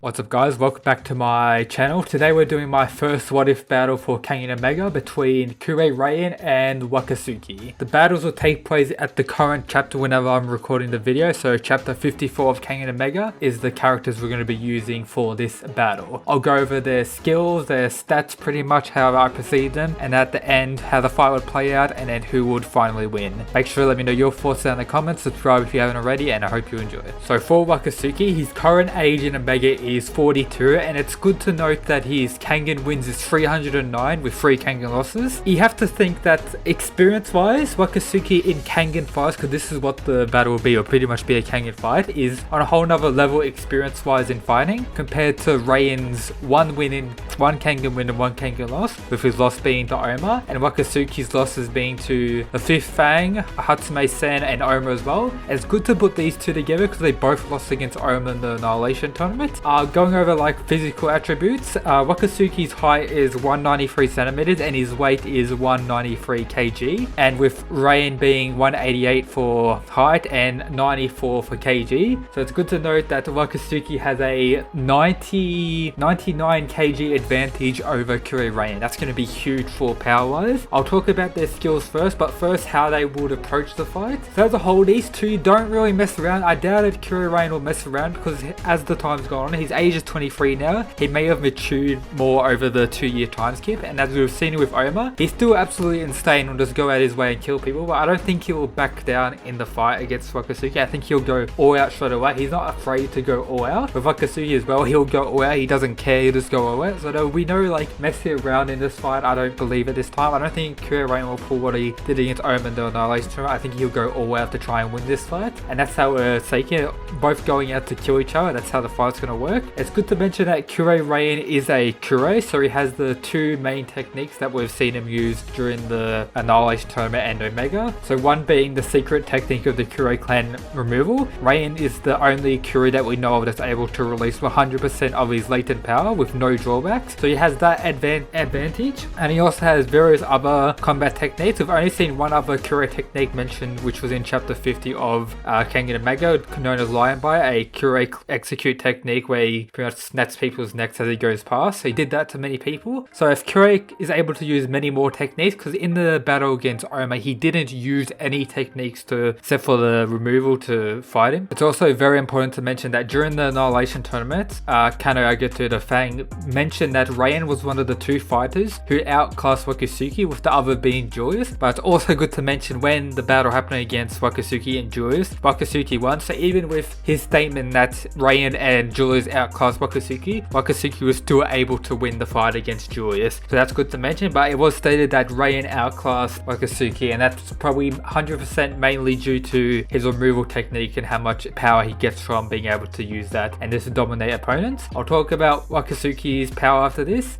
What's up guys, welcome back to my channel. Today we're doing my first what if battle for Kengan and Mega between Raian and Wakatsuki. The battles will take place at the current chapter whenever I'm recording the video, so chapter 54 of Kengan and Mega is the characters we're going to be using for this battle. I'll go over their skills, their stats, pretty much how I perceive them, and at the end how the fight would play out and then who would finally win. Make sure to let me know your thoughts down in the comments, subscribe if you haven't already, and I hope you enjoy. So for Wakatsuki, his current age in Omega is 42, and it's good to note that his Kengan wins is 309 with 3 Kengan losses. You have to think that experience wise, Wakatsuki in Kengan fights, because this is what the battle will be, or pretty much be a Kengan fight, is on a whole nother level experience wise in fighting compared to Raian's one Kengan win and 1 Kengan loss, with his loss being to Oma, and Wakatsuki's losses being to the 5th Fang, Hatsume Sen, and Oma as well. It's good to put these two together because they both lost against Oma in the Annihilation tournament. Going over like physical attributes, Wakatsuki's height is 193 centimeters and his weight is 193 kg, and with Raian being 188 for height and 94 for kg. So it's good to note that Wakatsuki has a 99 kg advantage over Raian. That's going to be huge for power wise. I'll talk about their skills first, but first how they would approach the fight. So as a whole, these two don't really mess around. I doubt if Raian will mess around because as the time's gone on, his age is 23 now. He may have matured more over the 2-year time skip, and as we've seen with Oma, he's still absolutely insane and just go out his way and kill people, but I don't think he will back down in the fight against Wakatsuki. I think he'll go all out straight away. He's not afraid to go all out. With Wakatsuki as well, he'll go all out. He doesn't care, he'll just go all out. So we know like messing around in this fight, I don't believe at this time. I don't think Raian will pull what he did against Oma in the Annihilation tournament. I think he'll go all out to try and win this fight, and that's how we're taking it, both going out to kill each other. That's how the fight's going to work. It's good to mention that Raian is a Kure, so he has the 2 main techniques that we've seen him use during the Annihilation tournament and Omega. So one being the secret technique of the Kure clan removal. Raian is the only Kure that we know of that's able to release 100% of his latent power with no drawbacks. So he has that advantage, and he also has various other combat techniques. We've only seen one other Kure technique mentioned, which was in chapter 50 of Kengan and Mega, known as Lion Bite, a Kure execute technique where he pretty much snaps people's necks as he goes past. So he did that to many people. So if Kure is able to use many more techniques, because in the battle against Oma, he didn't use any techniques except for the removal to fight him. It's also very important to mention that during the Annihilation tournament, Kano Agatu the Fang mentioned that Raian was one of the 2 fighters who outclassed Wakatsuki, with the other being Julius. But it's also good to mention when the battle happened against Wakatsuki and Julius, Wakatsuki won. So even with his statement that Raian and Julius outclassed Wakatsuki was still able to win the fight against Julius. So that's good to mention, but it was stated that Raian outclassed Wakatsuki, and that's probably 100% mainly due to his removal technique and how much power he gets from being able to use that and just dominate opponents. I'll talk about Wakatsuki's power after this.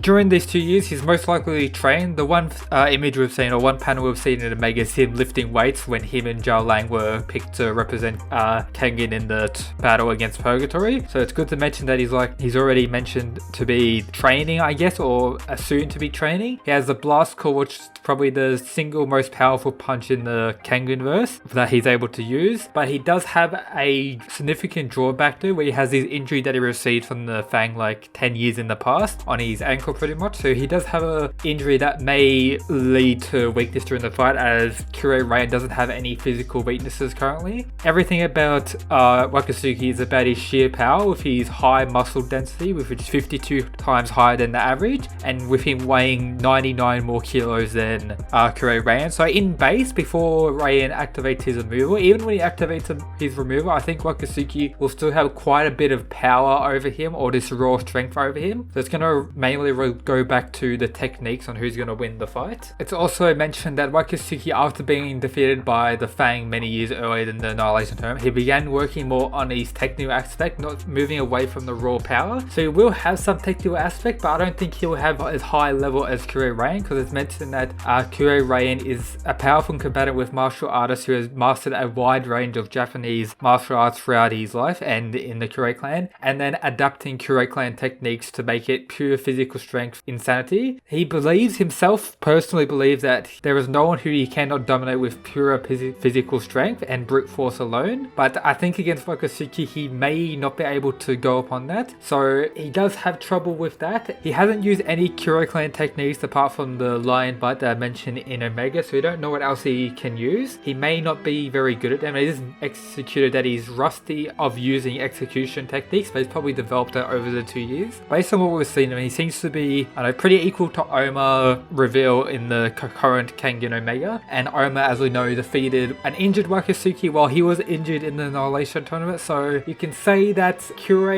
During these 2 years, he's most likely trained. The one image we've seen, or one panel we've seen in Omega, is him lifting weights when him and Zhao Lang were picked to represent Kengan in the battle against Purgatory. So it's good to mention that he's already mentioned to be training, I guess, or soon to be training. He has the Blast Core, which is probably the single most powerful punch in the Kengan verse that he's able to use, but he does have a significant drawback to where he has his injury that he received from the Fang like 10 years in the past on his ankle pretty much. So he does have an injury that may lead to weakness during the fight, as Raian doesn't have any physical weaknesses currently. Everything about Wakatsuki is about his sheer power, with his high muscle density, which is 52 times higher than the average, and with him weighing 99 more kilos than Raian. So in base, before Raian activates his removal, even when he activates his removal, I think Wakatsuki will still have quite a bit of power over him, or this raw strength over him. So it's going to mainly go back to the techniques on who's going to win the fight. It's also mentioned that Wakatsuki, after being defeated by the Fang many years earlier than the Annihilation tournament, he began working more on his technical aspect, not moving away from the raw power. So he will have some technical aspect, but I don't think he'll have as high level as Raian, because it's mentioned that Raian is a powerful combatant with martial artist who has mastered a wide range of Japanese martial arts throughout his life and in the Kure clan, and then adapting Kure clan techniques to make it pure physical strength insanity. He personally believes that there is no one who he cannot dominate with pure physical strength and brute force alone, but I think against Wakatsuki he may not be able able to go upon that. So he does have trouble with that. He hasn't used any Kuro clan techniques apart from the lion bite that I mentioned in Omega, so we don't know what else he can use. He may not be very good at them. It is executed that he's rusty of using execution techniques, but he's probably developed that over the 2 years. Based on what we've seen, I mean, he seems to be, I know, pretty equal to Oma reveal in the current Kengan Omega, and Oma, as we know, defeated an injured Wakatsuki while he was injured in the Annihilation tournament, so you can say that Kure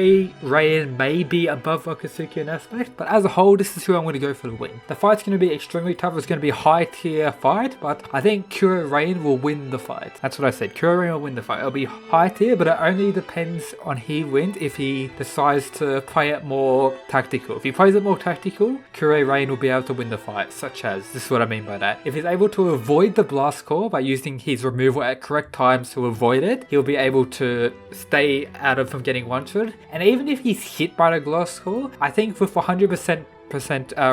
Raian may be above Wakatsuki in aspect, but as a whole, this is who I'm going to go for the win. The fight's going to be extremely tough. It's going to be a high tier fight, but I think Kure Raian will win the fight. That's what I said. Kure Raian will win the fight. It'll be high tier, but it only depends on he wins if he decides to play it more tactical. If he plays it more tactical, Kure Raian will be able to win the fight, such as, this is what I mean by that. If he's able to avoid the blast core by using his removal at correct times to avoid it, he'll be able to stay out of from getting one-shot. And even if he's hit by the blast core, I think with 100%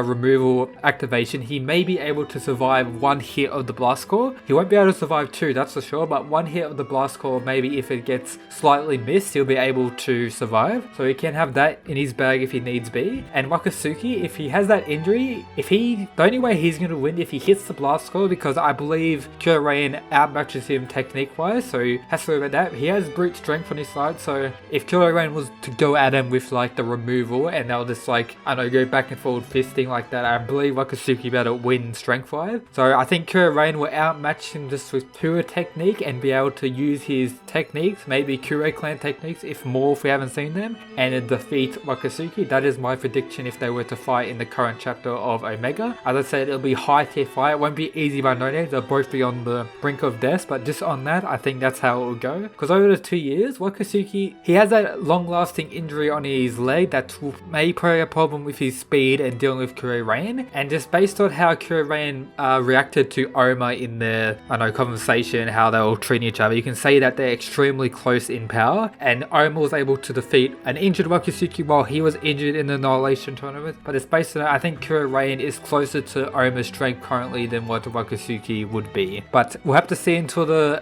removal activation, he may be able to survive one hit of the blast core. He won't be able to survive two, that's for sure, but one hit of the blast core, maybe if it gets slightly missed, he'll be able to survive. So he can have that in his bag if he needs be. And Wakatsuki, if he has that injury, the only way he's going to win if he hits the blast core, because I believe Kure Raian outmatches him technique wise, so he has to worry about that. He has brute strength on his side, so if Kure Raian was to go at him with like the removal and they'll just like, I don't know, go back and forth fisting like that, I believe Wakatsuki better win strength 5. So I think Kure Raian will outmatch him just with pure technique and be able to use his techniques, maybe Kuro clan techniques if we haven't seen them, and defeat Wakatsuki. That is my prediction if they were to fight in the current chapter of Omega. As I said, it'll be high tier fight. It won't be easy by no means. They'll both be on the brink of death, but just on that, I think that's how it will go. Because over the 2 years, Wakatsuki, he has that long lasting injury on his leg that may play a problem with his speed and dealing with Kure Raian, and just based on how Kure Raian reacted to Oma in their conversation, how they were treating each other, you can say that they're extremely close in power, and Oma was able to defeat an injured Wakatsuki while he was injured in the Annihilation tournament. But it's based on that, I think Kure Raian is closer to Oma's strength currently than what Wakatsuki would be. But we'll have to see until the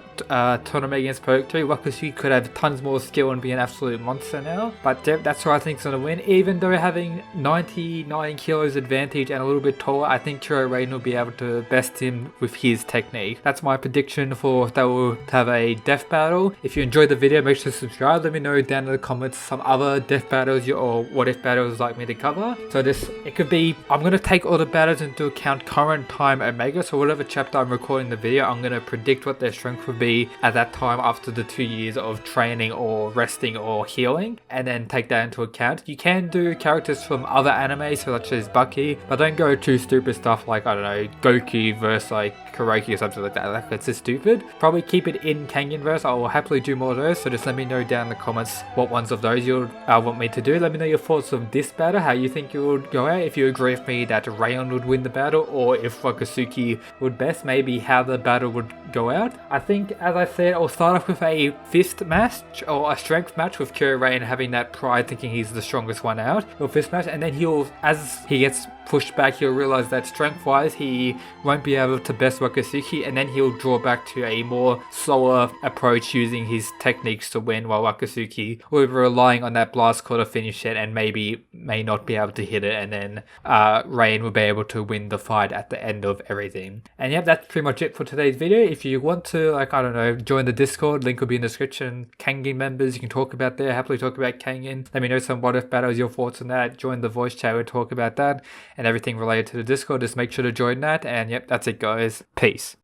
tournament against Purgatory. Wakatsuki could have tons more skill and be an absolute monster now, but that's who I think is going to win. Even though having 99 kilos advantage and a little bit taller, I think Kure Raian will be able to best him with his technique. That's my prediction for if they will have a death battle. If you enjoyed the video, make sure to subscribe. Let me know down in the comments some other death battles or what if battles you'd like me to cover. So it could be, I'm going to take all the battles into account current time Omega, so whatever chapter I'm recording the video, I'm going to predict what their strength would be at that time after the 2 years of training or resting or healing, and then take that into account. You can do characters from other animes such as Bucky, but don't go too stupid stuff like, I don't know, Goku versus like Kuroki or something like that. Like, it's just stupid. Probably keep it in Kengan verse. I will happily do more of those, so just let me know down in the comments what ones of those you want me to do. Let me know your thoughts on this battle, how you think it would go out, if you agree with me that Raian would win the battle, or if Wakatsuki would best, maybe how the battle would go out. I think, as I said, I'll start off with a fist match or a strength match with Kure Raian having that pride, thinking he's the strongest one out, or fist match, and then as he gets pushed back, he'll realize that strength wise he won't be able to best Wakatsuki, and then he'll draw back to a more slower approach using his techniques to win, while Wakatsuki will be relying on that blast core to finish it and may not be able to hit it, and then Raian will be able to win the fight at the end of everything. And yeah, that's pretty much it for today's video. If you want to, like, I don't know, join the Discord, link will be in the description. Kengan members, you can talk about there, happily talk about Kengan. Let me know some what if battles, your thoughts on that. Join the voice chat, we'll talk about that and everything related to the Discord. Just make sure to join that. And yep, that's it guys. Peace.